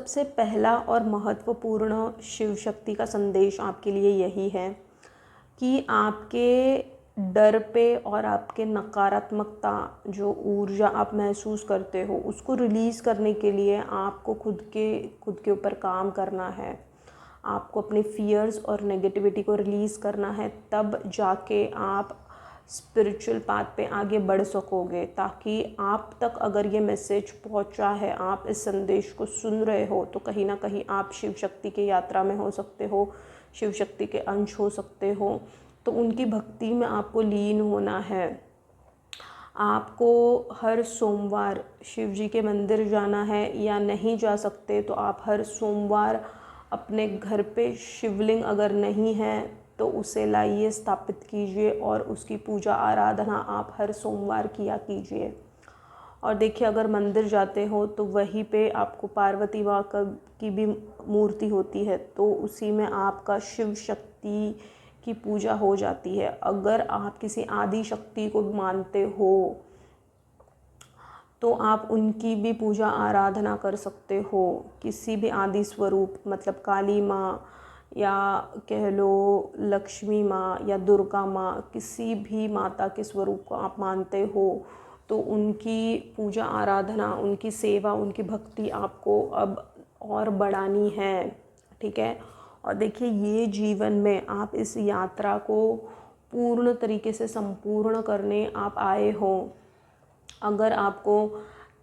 सबसे पहला और महत्वपूर्ण शिव शक्ति का संदेश आपके लिए यही है कि आपके डर पे और आपके नकारात्मकता जो ऊर्जा आप महसूस करते हो उसको रिलीज़ करने के लिए आपको खुद के ऊपर काम करना है। आपको अपने फियर्स और नेगेटिविटी को रिलीज़ करना है, तब जाके आप स्पिरिचुअल पाथ पे आगे बढ़ सकोगे। ताकि आप तक अगर ये मैसेज पहुंचा है, आप इस संदेश को सुन रहे हो, तो कहीं ना कहीं आप शिव शक्ति की यात्रा में हो सकते हो, शिव शक्ति के अंश हो सकते हो। तो उनकी भक्ति में आपको लीन होना है। आपको हर सोमवार शिव जी के मंदिर जाना है, या नहीं जा सकते तो आप हर सोमवार अपने घर पे शिवलिंग अगर नहीं है तो उसे लाइए, स्थापित कीजिए और उसकी पूजा आराधना आप हर सोमवार किया कीजिए। और देखिए, अगर मंदिर जाते हो तो वहीं पे आपको पार्वती माँ की भी मूर्ति होती है, तो उसी में आपका शिव शक्ति की पूजा हो जाती है। अगर आप किसी आदि शक्ति को मानते हो तो आप उनकी भी पूजा आराधना कर सकते हो। किसी भी आदि स्वरूप, मतलब काली माँ या कह लो लक्ष्मी माँ या दुर्गा माँ, किसी भी माता के स्वरूप को आप मानते हो तो उनकी पूजा आराधना, उनकी सेवा, उनकी भक्ति आपको अब और बढ़ानी है। ठीक है। और देखिए, ये जीवन में आप इस यात्रा को पूर्ण तरीके से संपूर्ण करने आप आए हो। अगर आपको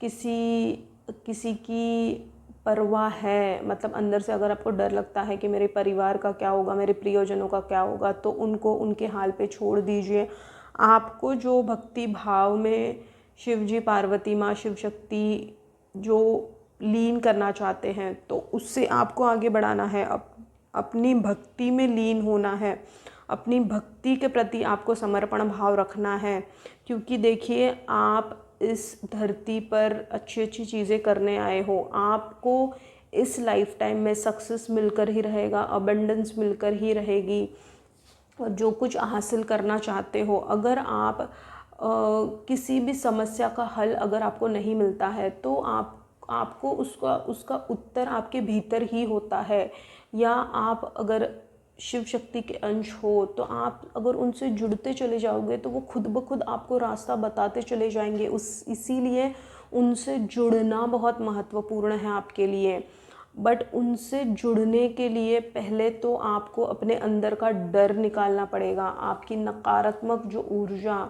किसी की परवाह है, मतलब अंदर से अगर आपको डर लगता है कि मेरे परिवार का क्या होगा, मेरे प्रियजनों का क्या होगा, तो उनको उनके हाल पे छोड़ दीजिए। आपको जो भक्ति भाव में शिव जी, पार्वती माँ, शिव शक्ति जो लीन करना चाहते हैं, तो उससे आपको आगे बढ़ाना है। अपनी भक्ति में लीन होना है, अपनी भक्ति के प्रति आपको समर्पण भाव रखना है। क्योंकि देखिए, आप इस धरती पर अच्छी अच्छी चीज़ें करने आए हो। आपको इस लाइफ टाइम में सक्सेस मिलकर ही रहेगा, अबंडेंस मिलकर ही रहेगी। और जो कुछ हासिल करना चाहते हो, अगर आप किसी भी समस्या का हल अगर आपको नहीं मिलता है, तो आपको उसका उत्तर आपके भीतर ही होता है। या आप अगर शिव शक्ति के अंश हो, तो आप अगर उनसे जुड़ते चले जाओगे तो वो खुद ब खुद आपको रास्ता बताते चले जाएंगे। इसीलिए उनसे जुड़ना बहुत महत्वपूर्ण है आपके लिए। बट उनसे जुड़ने के लिए पहले तो आपको अपने अंदर का डर निकालना पड़ेगा। आपकी नकारात्मक जो ऊर्जा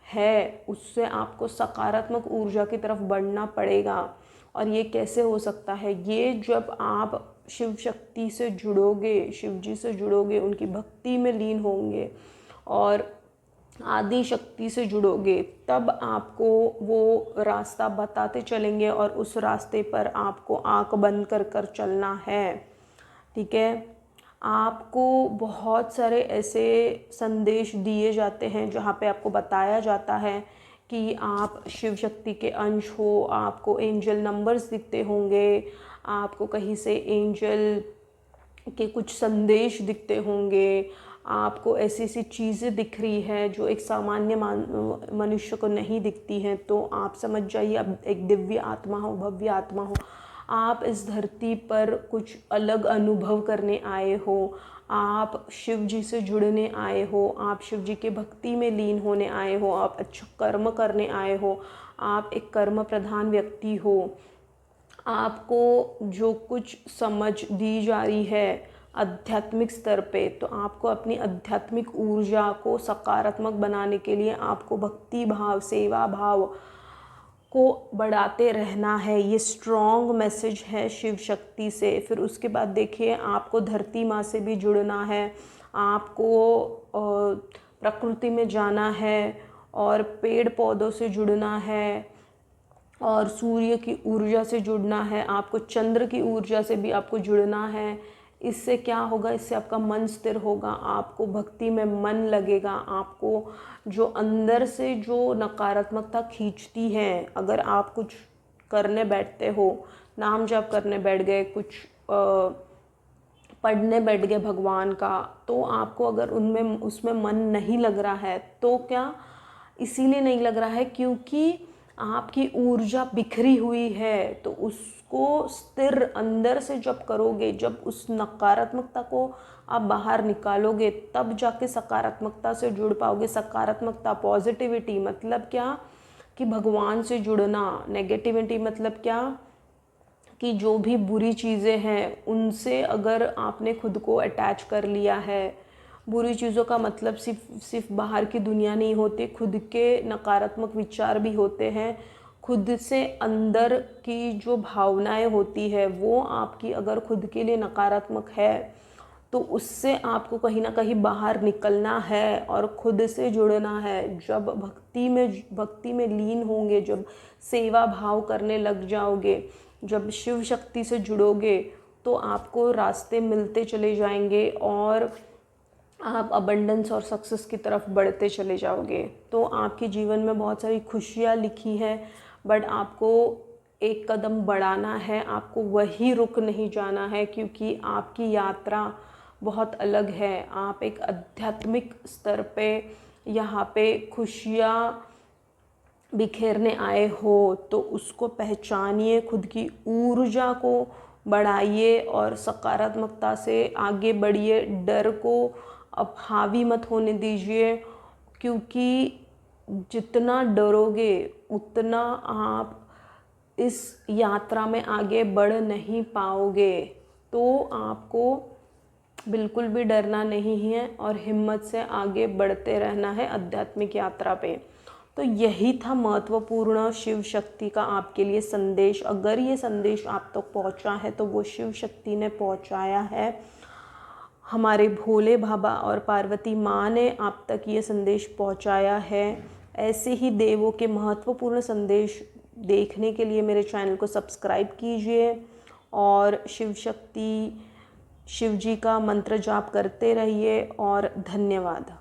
है, उससे आपको सकारात्मक ऊर्जा की तरफ बढ़ना पड़ेगा। और ये कैसे हो सकता है? ये जब आप शिव शक्ति से जुड़ोगे, शिव जी से जुड़ोगे, उनकी भक्ति में लीन होंगे और आदि शक्ति से जुड़ोगे, तब आपको वो रास्ता बताते चलेंगे और उस रास्ते पर आपको आंख बंद कर कर चलना है। ठीक है। आपको बहुत सारे ऐसे संदेश दिए जाते हैं जहाँ पे आपको बताया जाता है कि आप शिव शक्ति के अंश हो, आपको एंजल नंबर्स दिखते होंगे, आपको कहीं से एंजल के कुछ संदेश दिखते होंगे, आपको ऐसी ऐसी चीज़ें दिख रही है जो एक सामान्य मनुष्य को नहीं दिखती हैं। तो आप समझ जाइए, अब एक दिव्य आत्मा हो, भव्य आत्मा हो, आप इस धरती पर कुछ अलग अनुभव करने आए हो। आप शिव जी से जुड़ने आए हो, आप शिव जी के भक्ति में लीन होने आए हो, आप अच्छा कर्म करने आए हो, आप एक कर्म प्रधान व्यक्ति हो। आपको जो कुछ समझ दी जा रही है आध्यात्मिक स्तर पे, तो आपको अपनी आध्यात्मिक ऊर्जा को सकारात्मक बनाने के लिए आपको भक्ति भाव, सेवा भाव को बढ़ाते रहना है। ये स्ट्रॉन्ग मैसेज है शिव शक्ति से। फिर उसके बाद देखिए, आपको धरती माँ से भी जुड़ना है, आपको प्रकृति में जाना है और पेड़ पौधों से जुड़ना है और सूर्य की ऊर्जा से जुड़ना है, आपको चंद्र की ऊर्जा से भी आपको जुड़ना है। इससे क्या होगा? इससे आपका मन स्थिर होगा, आपको भक्ति में मन लगेगा। आपको जो अंदर से जो नकारात्मकता खींचती है, अगर आप कुछ करने बैठते हो, नाम जाप करने बैठ गए, कुछ पढ़ने बैठ गए भगवान का, तो आपको अगर उसमें मन नहीं लग रहा है, तो क्या इसीलिए नहीं लग रहा है क्योंकि आपकी ऊर्जा बिखरी हुई है, तो उसको स्थिर अंदर से जब करोगे, जब उस नकारात्मकता को आप बाहर निकालोगे, तब जाके सकारात्मकता से जुड़ पाओगे। सकारात्मकता, पॉजिटिविटी मतलब क्या कि भगवान से जुड़ना। नेगेटिविटी मतलब क्या कि जो भी बुरी चीज़ें हैं उनसे अगर आपने खुद को अटैच कर लिया है, बुरी चीज़ों का मतलब सिर्फ बाहर की दुनिया नहीं होती, खुद के नकारात्मक विचार भी होते हैं। खुद से अंदर की जो भावनाएं होती है वो आपकी अगर खुद के लिए नकारात्मक है तो उससे आपको कहीं ना कहीं बाहर निकलना है और खुद से जुड़ना है। जब भक्ति में लीन होंगे, जब सेवा भाव करने लग जाओगे, जब शिव शक्ति से जुड़ोगे, तो आपको रास्ते मिलते चले जाएंगे और आप अबंडेंस और सक्सेस की तरफ बढ़ते चले जाओगे। तो आपके जीवन में बहुत सारी खुशियाँ लिखी हैं, बट आपको एक कदम बढ़ाना है, आपको वही रुक नहीं जाना है, क्योंकि आपकी यात्रा बहुत अलग है। आप एक आध्यात्मिक स्तर पे यहाँ पे खुशियाँ बिखेरने आए हो, तो उसको पहचानिए, खुद की ऊर्जा को बढ़ाइए और सकारात्मकता से आगे बढ़िए। डर को अब हावी मत होने दीजिए, क्योंकि जितना डरोगे उतना आप इस यात्रा में आगे बढ़ नहीं पाओगे। तो आपको बिल्कुल भी डरना नहीं है और हिम्मत से आगे बढ़ते रहना है आध्यात्मिक यात्रा पे। तो यही था महत्वपूर्ण शिव शक्ति का आपके लिए संदेश। अगर ये संदेश आप तक पहुंचा है तो वो शिव शक्ति ने पहुंचाया है। हमारे भोले बाबा और पार्वती माँ ने आप तक ये संदेश पहुंचाया है। ऐसे ही देवों के महत्वपूर्ण संदेश देखने के लिए मेरे चैनल को सब्सक्राइब कीजिए और शिव शक्ति, शिव जी का मंत्र जाप करते रहिए। और धन्यवाद।